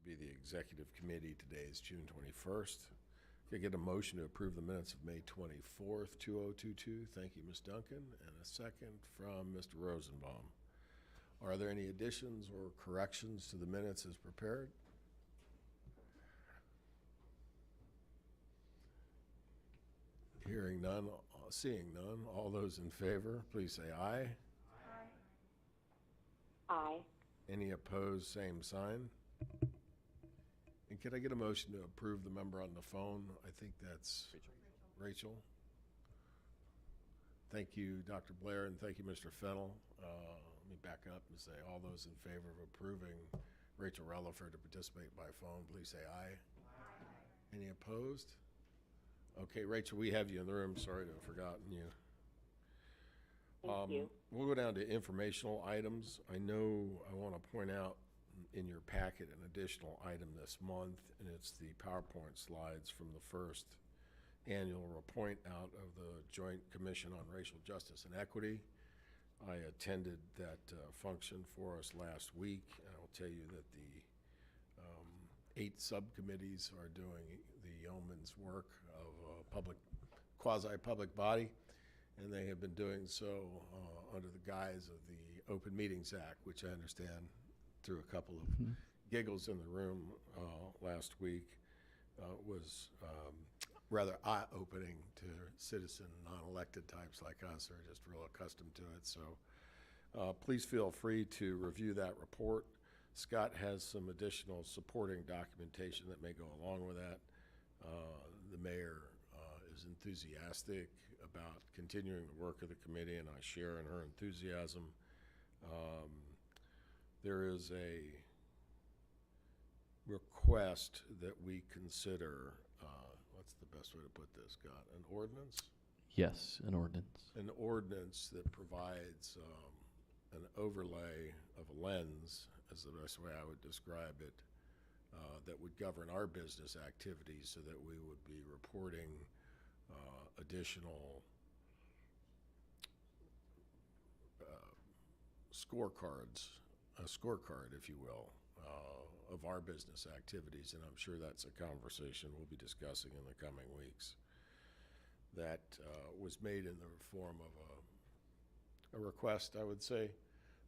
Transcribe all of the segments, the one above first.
be the executive committee. Today is June 21st. Can I get a motion to approve the minutes of May 24th, 2022? Thank you, Ms. Duncan. And a second from Mr. Rosenbaum. Are there any additions or corrections to the minutes as prepared? Hearing none, seeing none, all those in favor, please say aye. Aye. Aye. Any opposed, same sign. And can I get a motion to approve the member on the phone? I think that's Rachel. Thank you, Dr. Blair, and thank you, Mr. Fennell. Let me back up and say all those in favor of approving Rachel Relaford to participate by phone, please say aye. Aye. Any opposed? Okay, Rachel, we have you in the room. Sorry to have forgotten you. Thank you. We'll go down to informational items. I know I want to point out in your packet an additional item this month, and it's the PowerPoint slides from the first annual report out of the Joint Commission on Racial Justice and Equity. I attended that function for us last week, and I will tell you that the 8 subcommittees are doing the yeoman's work of a quasi-public body, and they have been doing so under the guise of the Open Meetings Act, which I understand through a couple of giggles in the room last week was rather eye-opening to citizen non-elected types like us who are just real accustomed to it. So please feel free to review that report. Scott has some additional supporting documentation that may go along with that. The mayor is enthusiastic about continuing the work of the committee, and I share in her enthusiasm. There is a request that we consider, what's the best way to put this, Scott? An ordinance? Yes, an ordinance. An ordinance that provides an overlay of a lens, is the best way I would describe it, that would govern our business activities so that we would be reporting additional scorecards, a scorecard, if you will, of our business activities, and I'm sure that's a conversation we'll be discussing in the coming weeks. That was made in the form of a request, I would say,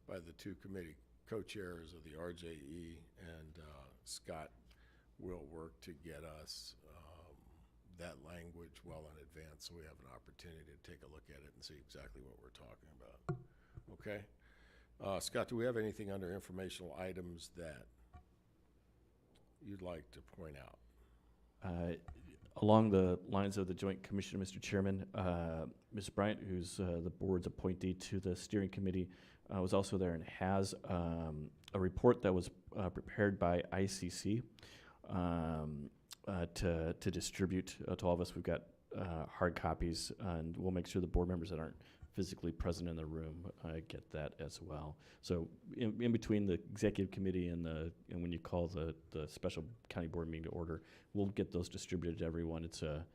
by the 2 committee co-chairs of the RJE, and Scott will work to get us that language well in advance so we have an opportunity to take a look at it and see exactly what we're talking about. Okay? Scott, do we have anything under informational items that you'd like to point out? Along the lines of the Joint Commission, Mr. Chairman, Ms. Bryant, who's the board's appointee to the steering committee, was also there and has a report that was prepared by ICC to distribute to all of us. We've got hard copies, and we'll make sure the board members that aren't physically present in the room get that as well. So in between the executive committee and when you call the special county board meeting to order, we'll get those distributed to everyone. It's a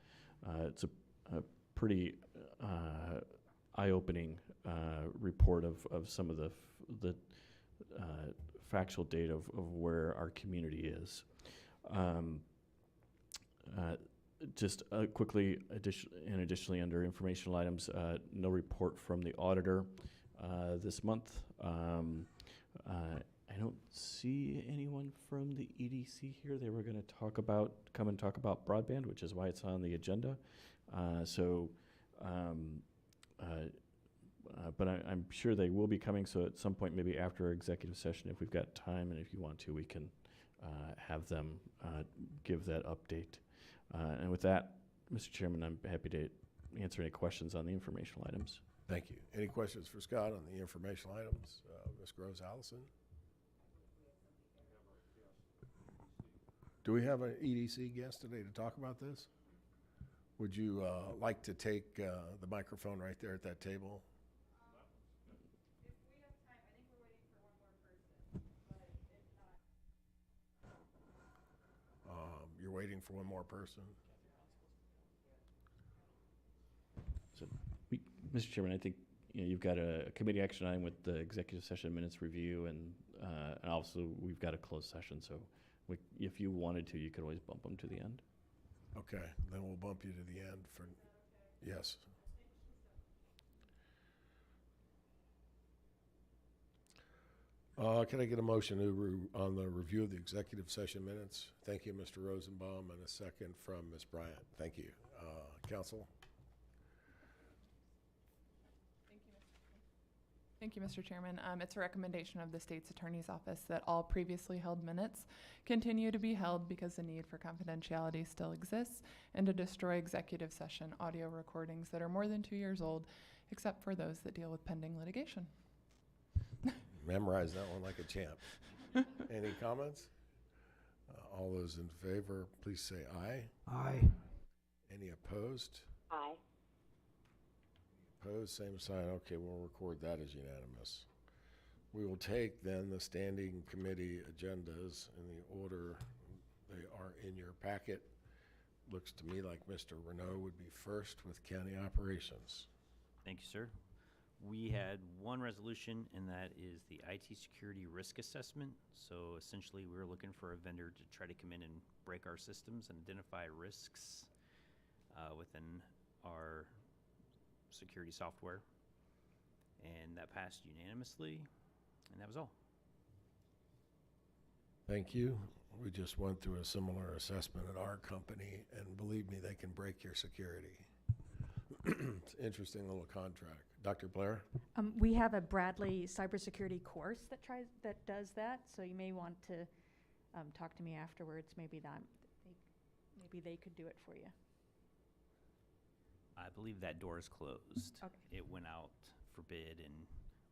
pretty eye-opening report of some of the factual data of where our community is. Just quickly, additionally under informational items, no report from the auditor this month. I don't see anyone from the EDC here. They were going to come and talk about broadband, which is why it's on the agenda. But I'm sure they will be coming, so at some point, maybe after our executive session, if we've got time and if you want to, we can have them give that update. And with that, Mr. Chairman, I'm happy to answer any questions on the informational items. Thank you. Any questions for Scott on the informational items? Ms. Groves Allison? Do we have an EDC guest today to talk about this? Would you like to take the microphone right there at that table? If we have time, I think we're waiting for one more person, but if not. You're waiting for one more person? So, Mr. Chairman, I think you've got a committee action item with the executive session minutes review, and also we've got a closed session. So If you wanted to, you could always bump them to the end. Okay, then we'll bump you to the end for, yes. Can I get a motion on the review of the executive session minutes? Thank you, Mr. Rosenbaum, and a second from Ms. Bryant. Thank you. Council? Thank you, Mr. Chairman. It's a recommendation of the state's attorney's office that all previously held minutes continue to be held because the need for confidentiality still exists, and to destroy executive session audio recordings that are more than 2 years old, except for those that deal with pending litigation. Memorize that one like a champ. Any comments? All those in favor, please say aye. Aye. Any opposed? Aye. Opposed, same sign. Okay, we'll record that as unanimous. We will take then the standing committee agendas in the order they are in your packet. Looks to me like Mr. Renaud would be first with county operations. Thank you, sir. We had one resolution, and that is the IT security risk assessment. So essentially, we were looking for a vendor to try to come in and break our systems and identify risks within our security software. And that passed unanimously, and that was all. Thank you. We just went through a similar assessment at our company, and believe me, they can break your security. It's an interesting little contract. Dr. Blair? We have a Bradley cybersecurity course that does that, so you may want to talk to me afterwards. Maybe they could do it for you. I believe that door is closed. Okay. It went out for bid, and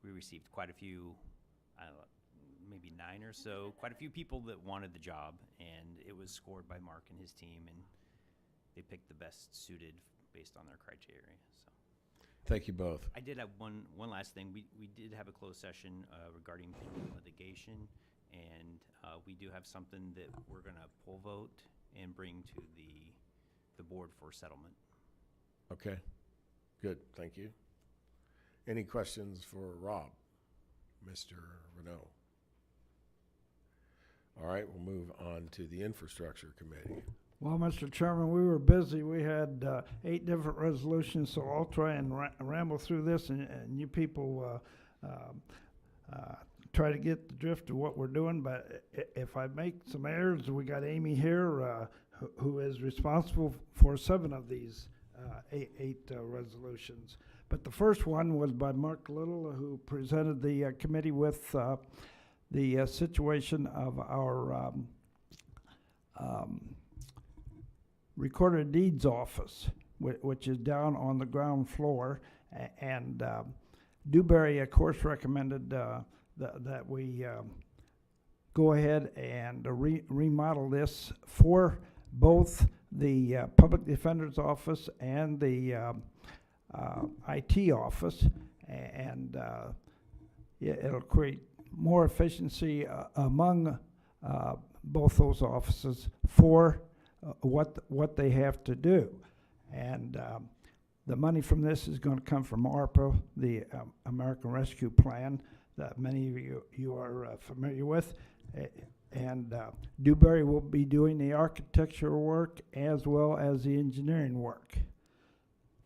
we received quite a few, maybe 9 or so, quite a few people that wanted the job, and it was scored by Mark and his team, and they picked the best suited based on their criteria. So, Thank you both. I did have one last thing. We did have a closed session regarding pending litigation, and we do have something that we're going to poll vote and bring to the board for settlement. Okay, good, thank you. Any questions for Rob, Mr. Renaud? All right, we'll move on to the Infrastructure Committee. Well, Mr. Chairman, we were busy. We had 8 different resolutions, so I'll try and ramble through this, and you people try to get the drift of what we're doing. But if I make some errors, we got Amy here, who is responsible for 7 of these 8 resolutions. But the first one was by Mark Little, who presented the committee with the situation of our Recorder Deeds office, which is down on the ground floor. And Dewberry, of course, recommended that we go ahead and remodel this for both the Public Defender's Office and the IT office, and it'll create more efficiency among both those offices for what they have to do. And the money from this is going to come from ARPA, the American Rescue Plan, that many of you are familiar with. And Dewberry will be doing the architectural work as well as the engineering work.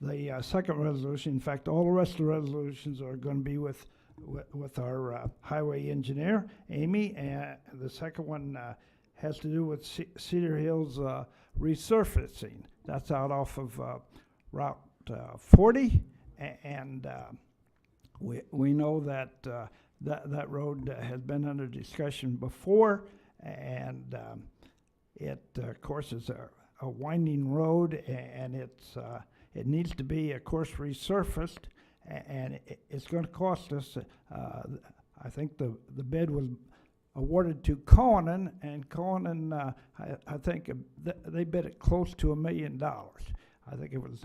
The second resolution, in fact, all the rest of the resolutions are going to be with our highway engineer, Amy. And the second one has to do with Cedar Hills resurfacing. That's out off of Route 40. And we know that that road has been under discussion before, and it, of course, is a winding road, and it needs to be, of course, resurfaced, and it's going to cost us. I think the bid was awarded to Conan, and Conan, I think they bid it close to $1 million. I think it was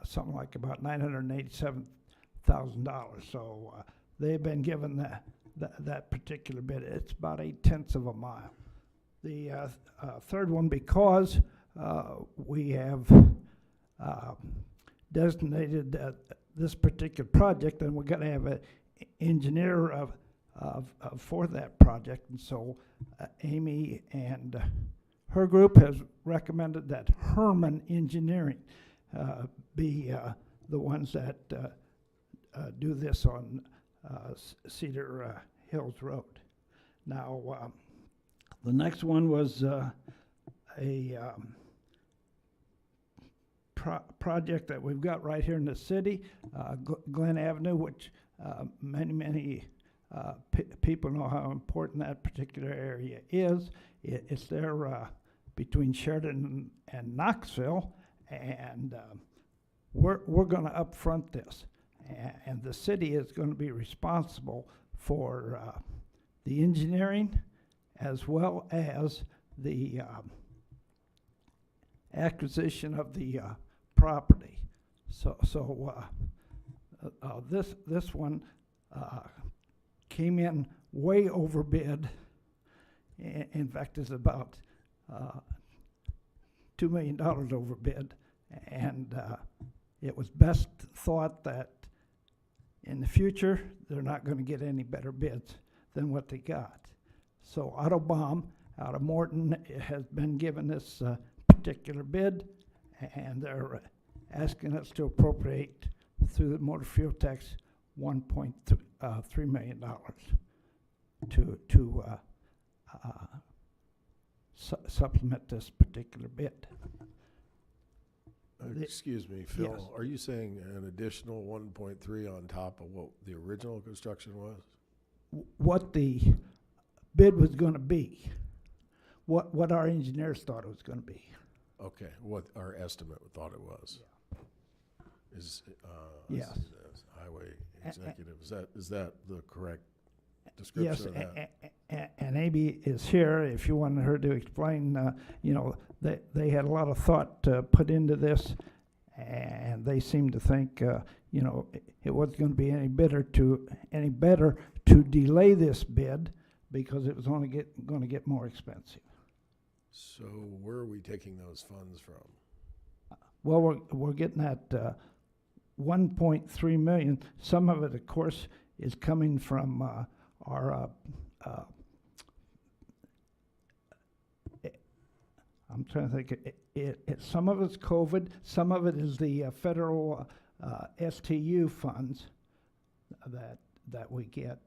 something like about $987,000. So they've been given that particular bid. It's about 0.8 of a mile. The third one, because we have designated this particular project, and we're going to have an engineer for that project. And so Amy and her group has recommended that Herman Engineering be the ones that do this on Cedar Hills Road. Now, the next one was a project that we've got right here in the city, Glen Avenue, which many people know how important that particular area is. It's there between Sheridan and Knoxville, and we're going to upfront this, and the city is going to be responsible for the engineering as well as the acquisition of the property. So this one came in way over bid. In fact, it's about $2 million over bid, and it was best thought that in the future they're not going to get any better bids than what they got. So Autobahn out of Morton has been given this particular bid, and they're asking us to appropriate through the motor fuel tax $1.3 million to supplement this particular bid. Excuse me, Phil, Yes. are you saying an additional 1.3 on top of what the original construction was? What the bid was going to be, what our engineers thought it was going to be. Okay, what our estimate thought it was. Is, Yes. highway executive, is that the correct description of that? And Amy is here if you wanted her to explain. They had a lot of thought put into this, and they seemed to think it wasn't going to be any better to delay this bid because it was only going to get more expensive. So where are we taking those funds from? Well, we're getting at 1.3 million. Some of it, of course, is coming from our. I'm trying to think. Some of it's COVID. Some of it is the federal STU funds that we get,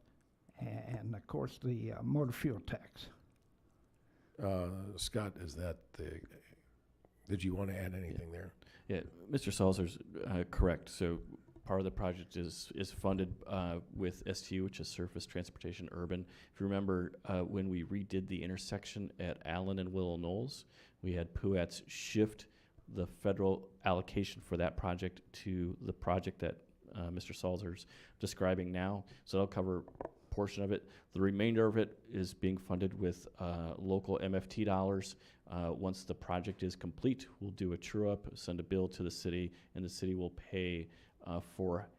and of course the motor fuel tax. Scott, is that did you want to add anything there? Yeah, Mr. Salzer's correct. So part of the project is funded with STU, which is Surface Transportation Urban. If you remember, when we redid the intersection at Allen and Willow Knolls, we had PUATS shift the federal allocation for that project to the project that Mr. Salzer's describing now. So that'll cover a portion of it. The remainder of it is being funded with local MFT dollars. Once the project is complete, we'll do a true-up, send a bill to the city, and the city will pay for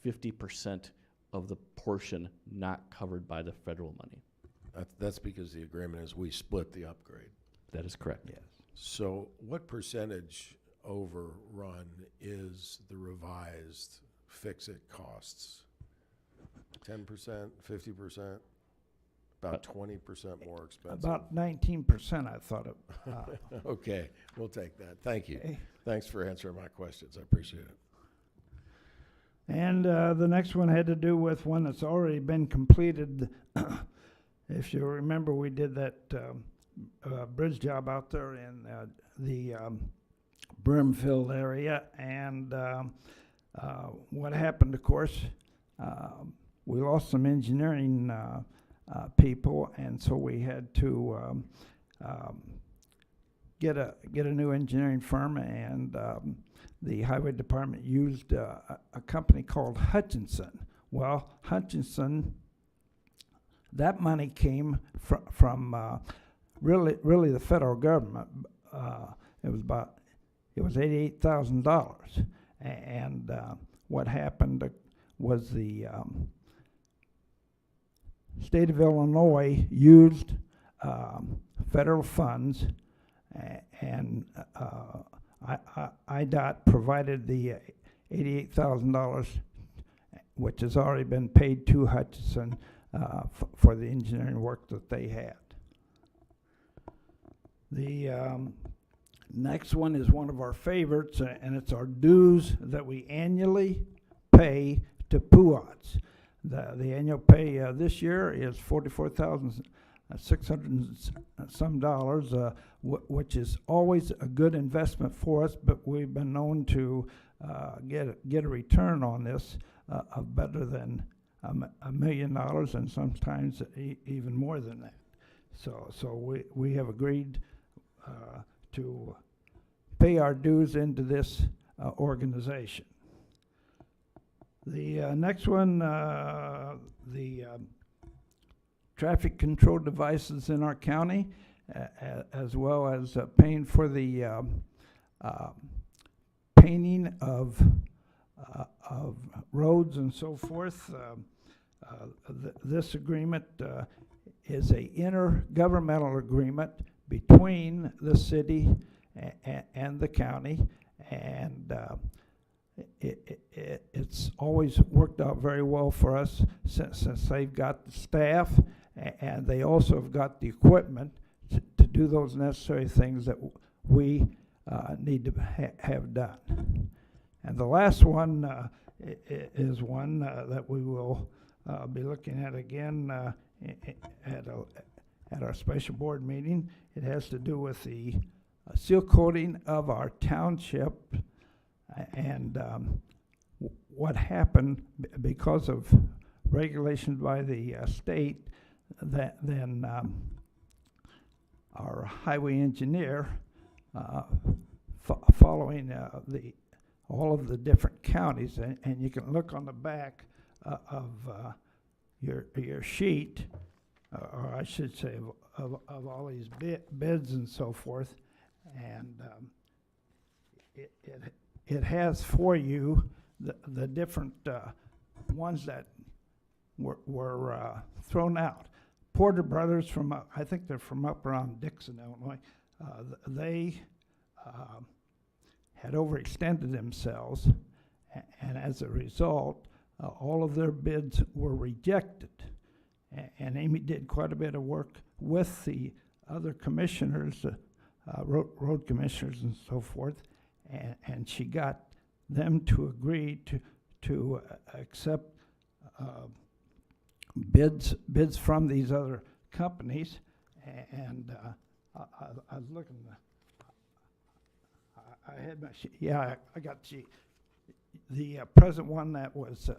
50% of the portion not covered by the federal money. That's because the agreement is we split the upgrade. That is correct. Yes. So what percentage overrun is the revised fix-it costs? 10%, 50%, about 20% more expensive? About 19%, I thought it. Okay, we'll take that. Thank you. Okay. Thanks for answering my questions. I appreciate it. And the next one had to do with one that's already been completed. If you remember, we did that bridge job out there in the Brimfield area. And what happened, of course, we lost some engineering people, and so we had to get a new engineering firm, and the highway department used a company called Hutchinson. Well, Hutchinson, that money came from really the federal government. It was $88,000, and what happened was the state of Illinois used federal funds, and IDOT provided the $88,000, which has already been paid to Hutchinson, for the engineering work that they had. The next one is one of our favorites, and it's our dues that we annually pay to PUATs. The annual pay this year is $44,600 some dollars, which is always a good investment for us, but we've been known to get a return on this of better than $1 million, and sometimes even more than that. So we have agreed to pay our dues into this organization. The next one, the traffic control devices in our county, as well as paying for the painting of roads and so forth. This agreement is a intergovernmental agreement between the city and the county, and it's always worked out very well for us since they've got the staff and they also have got the equipment to do those necessary things that we need to have done. And the last one is one that we will be looking at again at our special board meeting. It has to do with the seal coating of our township, and what happened because of regulations by the state, that then our highway engineer, following all of the different counties, and you can look on the back of your sheet, or I should say of all these bids and so forth, and it has for you the different ones that were thrown out. Porter Brothers from, I think they're from up around Dixon, Illinois, they had overextended themselves, and as a result, all of their bids were rejected. And Amy did quite a bit of work with the other commissioners, road commissioners and so forth, and she got them to agree to accept bids from these other companies. And I was looking, I had my sheet. Yeah, I got the sheet. The present one that was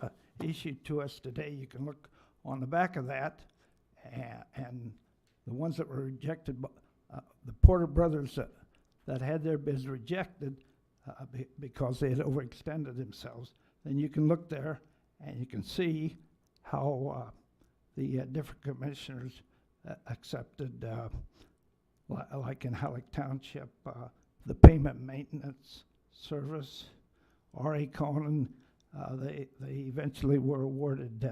issued to us today, you can look on the back of that, and the ones that were rejected, the Porter Brothers that had their bids rejected because they had overextended themselves, then you can look there and you can see how the different commissioners accepted, like in Halleck Township, the payment maintenance service. R.A. Conan, they eventually were awarded,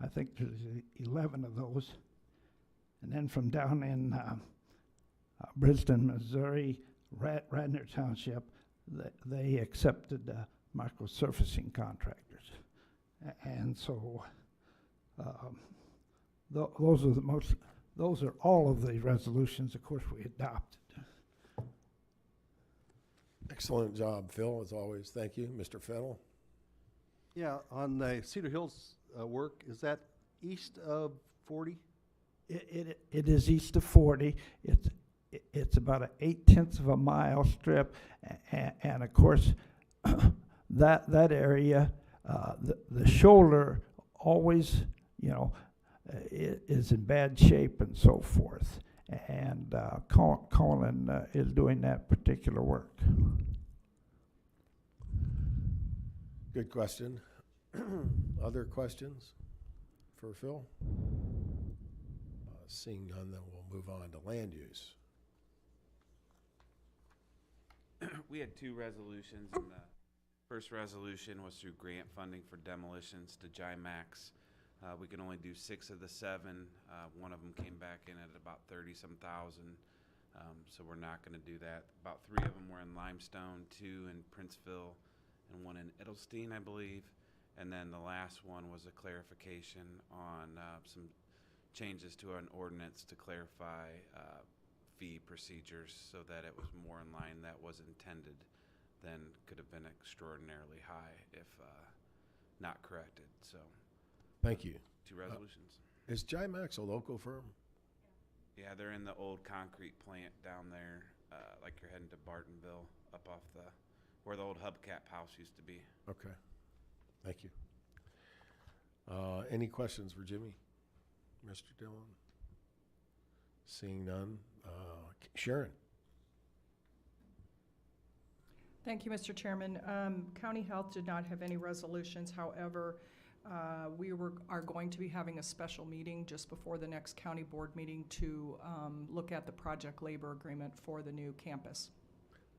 I think there's 11 of those. And then from down in Briston, Missouri, Radnor Township, they accepted microsurfacing contractors. And so those are all of the resolutions, of course, we adopted. Excellent job, Phil, as always. Thank you. Mr. Fennell? Yeah, on the Cedar Hills work, is that east of 40? It is east of 40. It's about an 8/10 of a mile strip, and of course, that area, the shoulder always, is in bad shape and so forth. And Colin is doing that particular work. Good question. Other questions for Phil? Seeing none, then we'll move on to land use. We had two resolutions, and the first resolution was through grant funding for demolitions to GIMAX. We can only do 6 of the 7. One of them came back in at about 30-some thousand, so we're not going to do that. About 3 of them were in Limestone, 2 in Princeville, and 1 in Edelstein, I believe. And then the last one was a clarification on some changes to an ordinance to clarify fee procedures so that it was more in line that was intended than could have been extraordinarily high if not corrected. So Thank you. 2 resolutions. Is JIMAX a local firm? Yeah, they're in the old concrete plant down there, like you're heading to Bartonville, up off where the old hubcap house used to be. Okay, thank you. Any questions for Jimmy? Mr. Dillon? Seeing none. Sharon? Thank you, Mr. Chairman. County Health did not have any resolutions. However, we are going to be having a special meeting just before the next county board meeting to look at the project labor agreement for the new campus.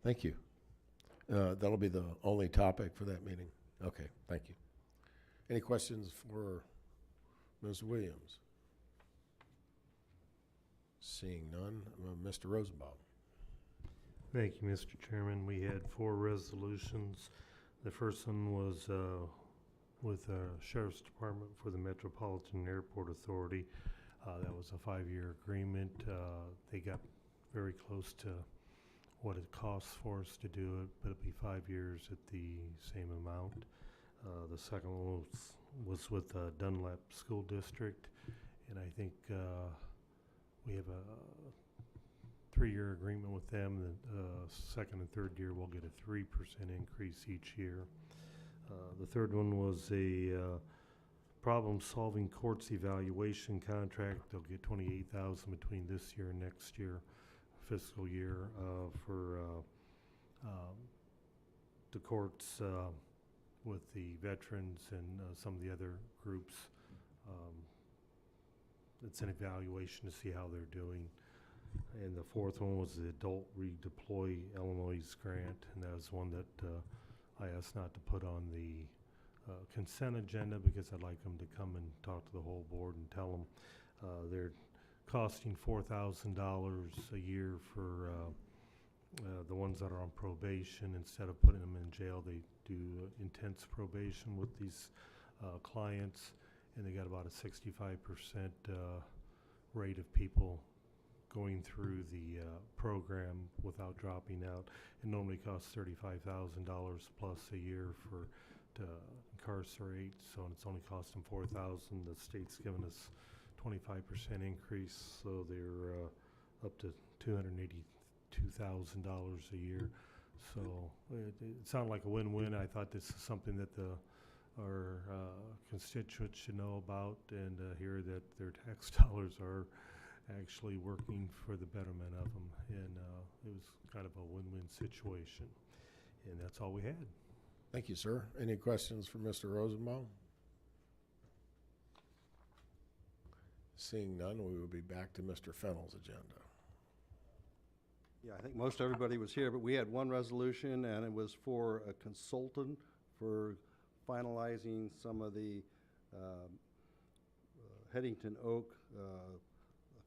Thank you. That'll be the only topic for that meeting. Okay, thank you. Any questions for Ms. Williams? Seeing none, Mr. Rosenbaum. Thank you, Mr. Chairman. We had 4 resolutions. The first one was with Sheriff's Department for the Metropolitan Airport Authority. That was a 5-year agreement. They got very close to what it costs for us to do it, but it'll be 5 years at the same amount. The second one was with Dunlap School District, and I think we have a 3-year agreement with them. The second and third year we'll get a 3% increase each year. The third one was a problem-solving courts evaluation contract. They'll get $28,000 between this year and next year, fiscal year, for the courts with the veterans and some of the other groups. It's an evaluation to see how they're doing. And the fourth one was the Adult Redeploy Illinois grant, and that was one that I asked not to put on the consent agenda because I'd like them to come and talk to the whole board and tell them they're costing $4,000 a year for the ones that are on probation. Instead of putting them in jail, they do intense probation with these clients, and they got about a 65% rate of people going through the program without dropping out. It normally costs $35,000 plus a year to incarcerate, so it's only costing $4,000. The state's given us 25% increase, so they're up to $282,000 a year. So it sounded like a win-win. I thought this is something that our constituents should know about and hear that their tax dollars are actually working for the betterment of them, and it was kind of a win-win situation, and that's all we had. Thank you, sir. Any questions for Mr. Rosenbaum? Seeing none, we will be back to Mr. Fennell's agenda. Yeah, I think most everybody was here, but we had 1 resolution, and it was for a consultant for finalizing some of the Headington Oak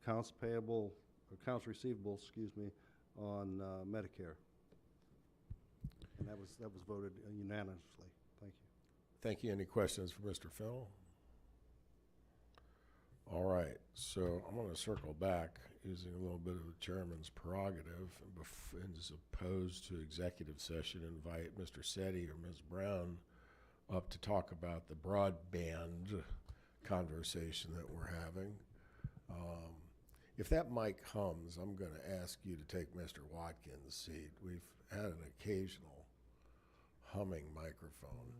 accounts receivable, on Medicare. And that was voted unanimously. Thank you. Thank you. Any questions for Mr. Fennell? All right, so I'm going to circle back using a little bit of the chairman's prerogative, and as opposed to executive session, invite Mr. Setti or Ms. Brown up to talk about the broadband conversation that we're having. If that mic hums, I'm going to ask you to take Mr. Watkins' seat. We've had an occasional humming microphone.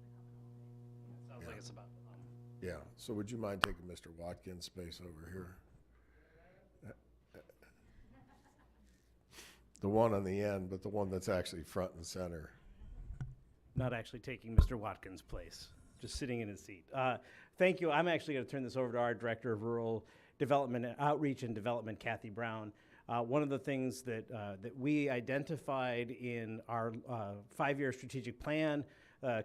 Sounds like it's about to hum. Yeah, so would you mind taking Mr. Watkins' space over here? The one on the end, but the one that's actually front and center. Not actually taking Mr. Watkins' place, just sitting in his seat. Thank you. I'm actually going to turn this over to our Director of Rural Development, Outreach and Development, Kathy Brown. One of the things that we identified in our 5-year strategic plan,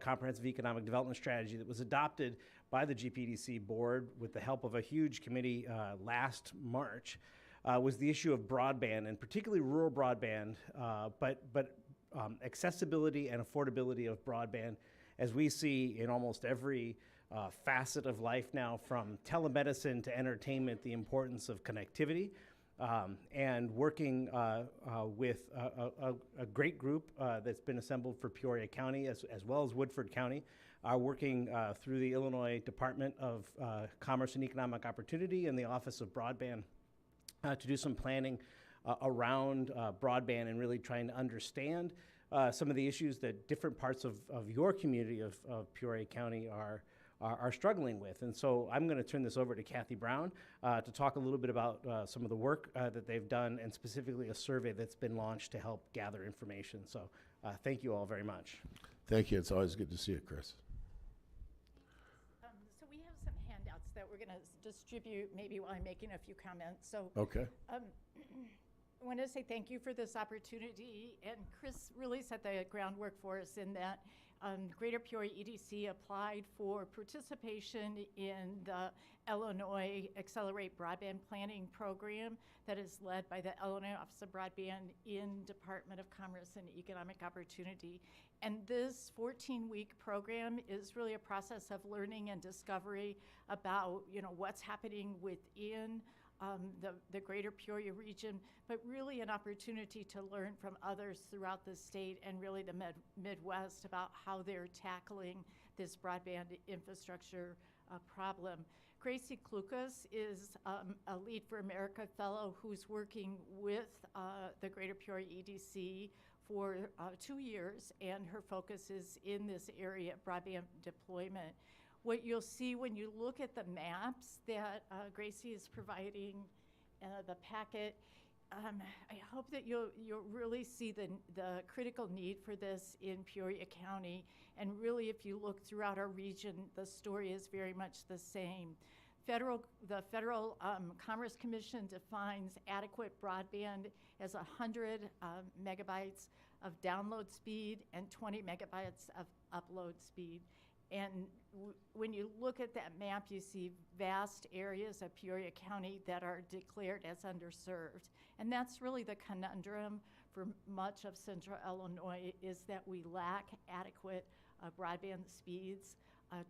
comprehensive economic development strategy that was adopted by the GPDC board with the help of a huge committee last March, was the issue of broadband, and particularly rural broadband, but accessibility and affordability of broadband, as we see in almost every facet of life now, from telemedicine to entertainment, the importance of connectivity. And working with a great group that's been assembled for Peoria County as well as Woodford County, are working through the Illinois Department of Commerce and Economic Opportunity and the Office of Broadband to do some planning around broadband and really trying to understand some of the issues that different parts of your community of Peoria County are struggling with. And so I'm going to turn this over to Kathy Brown to talk a little bit about some of the work that they've done, and specifically a survey that's been launched to help gather information. So thank you all very much. Thank you. It's always good to see you, Chris. So we have some handouts that we're going to distribute maybe while I'm making a few comments. So Okay. I want to say thank you for this opportunity, and Chris really set the groundwork for us in that Greater Peoria EDC applied for participation in the Illinois Accelerate Broadband Planning Program that is led by the Illinois Office of Broadband in Department of Commerce and Economic Opportunity. And this 14-week program is really a process of learning and discovery about, what's happening within the greater Peoria region, but really an opportunity to learn from others throughout the state and really the Midwest about how they're tackling this broadband infrastructure problem. Gracie Klukas is a Lead for America fellow who's working with the Greater Peoria EDC for 2 years, and her focus is in this area of broadband deployment. What you'll see when you look at the maps that Gracie is providing, the packet, I hope that you'll really see the critical need for this in Peoria County. And really, if you look throughout our region, the story is very much the same. The Federal Commerce Commission defines adequate broadband as 100 megabytes of download speed and 20 megabytes of upload speed. And when you look at that map, you see vast areas of Peoria County that are declared as underserved. And that's really the conundrum for much of central Illinois, is that we lack adequate broadband speeds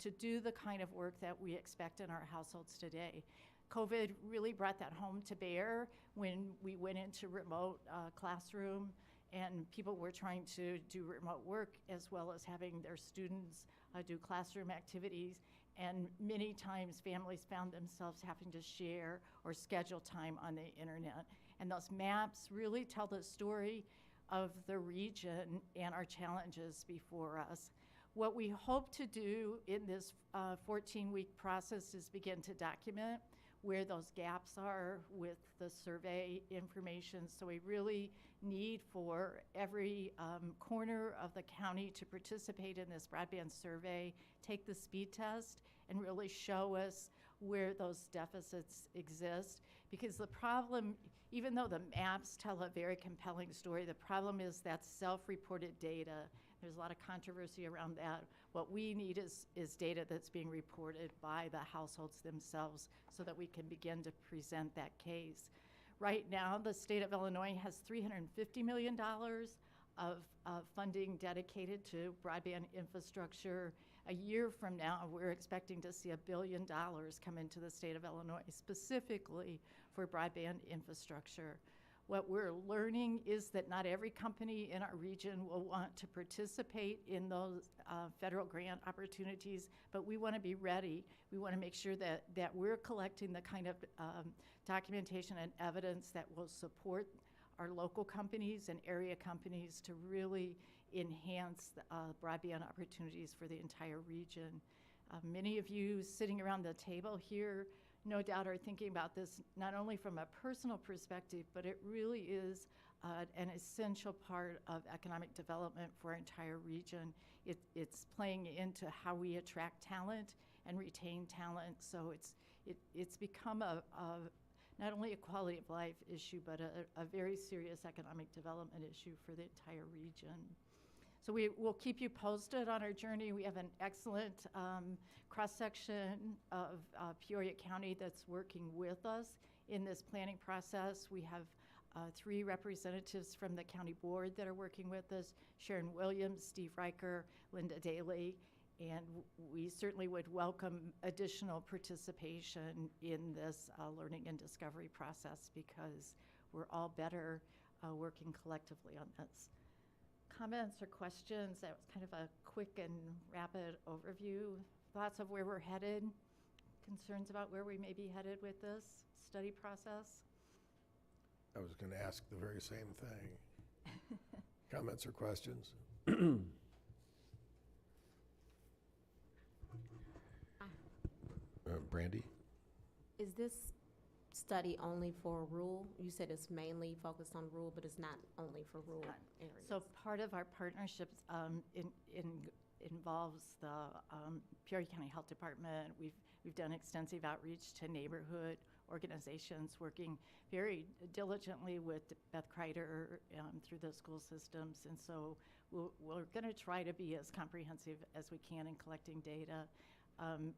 to do the kind of work that we expect in our households today. COVID really brought that home to bear when we went into remote classroom, and people were trying to do remote work as well as having their students do classroom activities. And many times families found themselves having to share or schedule time on the internet. And those maps really tell the story of the region and our challenges before us. What we hope to do in this 14-week process is begin to document where those gaps are with the survey information. So we really need for every corner of the county to participate in this broadband survey, take the speed test, and really show us where those deficits exist. Because the problem, even though the maps tell a very compelling story, the problem is that self-reported data. There's a lot of controversy around that. What we need is data that's being reported by the households themselves so that we can begin to present that case. Right now, the state of Illinois has $350 million of funding dedicated to broadband infrastructure. A year from now, we're expecting to see $1 billion come into the state of Illinois specifically for broadband infrastructure. What we're learning is that not every company in our region will want to participate in those federal grant opportunities, but we want to be ready. We want to make sure that we're collecting the kind of documentation and evidence that will support our local companies and area companies to really enhance broadband opportunities for the entire region. Many of you sitting around the table here no doubt are thinking about this not only from a personal perspective, but it really is an essential part of economic development for our entire region. It's playing into how we attract talent and retain talent. So it's become not only a quality of life issue, but a very serious economic development issue for the entire region. So we will keep you posted on our journey. We have an excellent cross-section of Peoria County that's working with us in this planning process. We have 3 representatives from the county board that are working with us: Sharon Williams, Steve Riker, Linda Daly. And we certainly would welcome additional participation in this learning and discovery process because we're all better working collectively on this. Comments or questions? That was kind of a quick and rapid overview. Thoughts of where we're headed? Concerns about where we may be headed with this study process? I was going to ask the very same thing. Comments or questions? Brandy? Is this study only for rural? You said it's mainly focused on rural, but it's not only for rural areas. So part of our partnerships involves the Peoria County Health Department. We've done extensive outreach to neighborhood organizations, working very diligently with Beth Kreider through the school systems. And so we're going to try to be as comprehensive as we can in collecting data.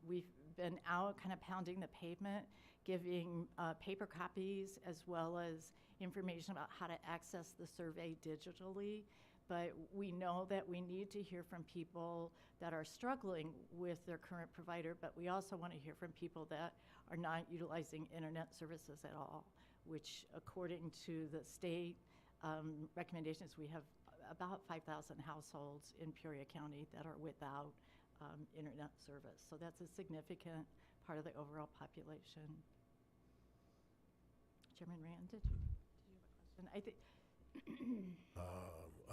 We've been out kind of pounding the pavement, giving paper copies as well as information about how to access the survey digitally. But we know that we need to hear from people that are struggling with their current provider, but we also want to hear from people that are not utilizing internet services at all, which according to the state recommendations, we have about 5,000 households in Peoria County that are without internet service. So that's a significant part of the overall population. Chairman Rand, did you have a question? I think.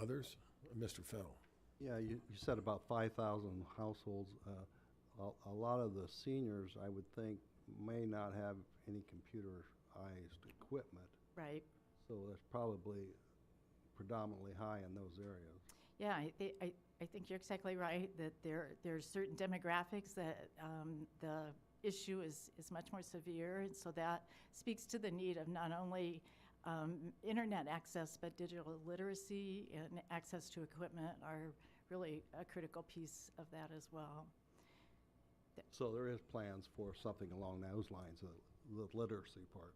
Others? Mr. Fennell? Yeah, you said about 5,000 households. A lot of the seniors, I would think, may not have any computerized equipment. Right. So that's probably predominantly high in those areas. Yeah, I think you're exactly right that there's certain demographics that the issue is much more severe, and so that speaks to the need of not only internet access, but digital literacy and access to equipment are really a critical piece of that as well. So there is plans for something along those lines, the literacy part.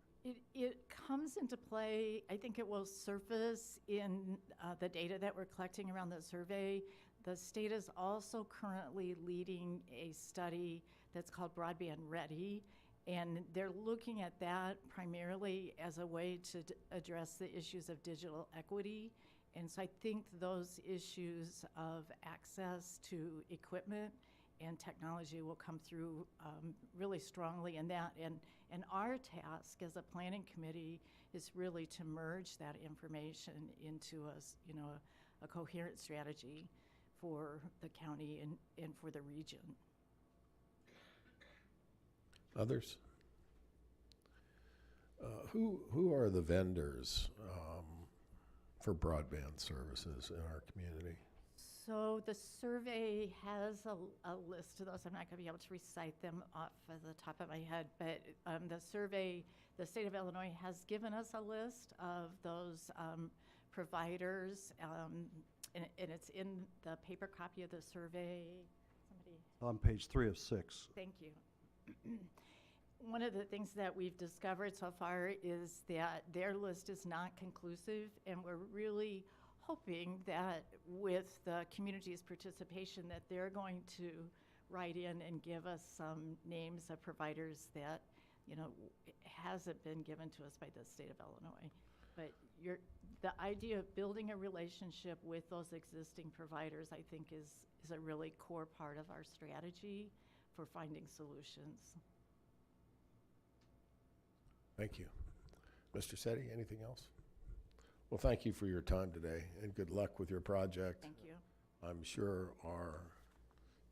It comes into play. I think it will surface in the data that we're collecting around the survey. The state is also currently leading a study that's called Broadband Ready, and they're looking at that primarily as a way to address the issues of digital equity. And so I think those issues of access to equipment and technology will come through really strongly in that. And our task as a planning committee is really to merge that information into a coherent strategy for the county and for the region. Others? Who are the vendors for broadband services in our community? So the survey has a list of those. I'm not going to be able to recite them off of the top of my head, but the survey, the state of Illinois has given us a list of those providers, and it's in the paper copy of the survey. Somebody. On page 3 of 6. Thank you. One of the things that we've discovered so far is that their list is not conclusive, and we're really hoping that with the community's participation that they're going to write in and give us some names of providers that hasn't been given to us by the state of Illinois. But the idea of building a relationship with those existing providers, I think, is a really core part of our strategy for finding solutions. Thank you. Mr. Setti, anything else? Well, thank you for your time today, and good luck with your project. Thank you. I'm sure our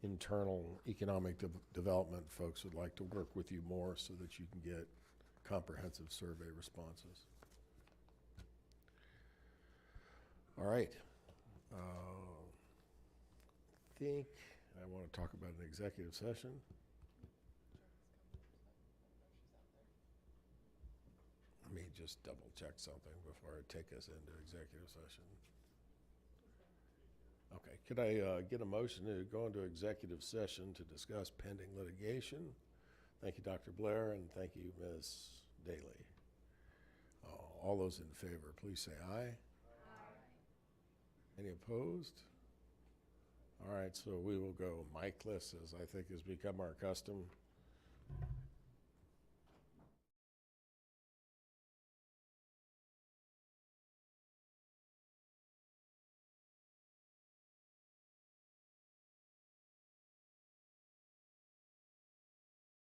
internal economic development folks would like to work with you more so that you can get comprehensive survey responses. All right. I think I want to talk about an executive session. Let me just double check something before I take us into executive session. Okay, could I get a motion to go into executive session to discuss pending litigation? Thank you, Dr. Blair, and thank you, Ms. Daly. All those in favor, please say aye. Aye. Any opposed? All right, so we will go Mikeless, as I think has become our custom.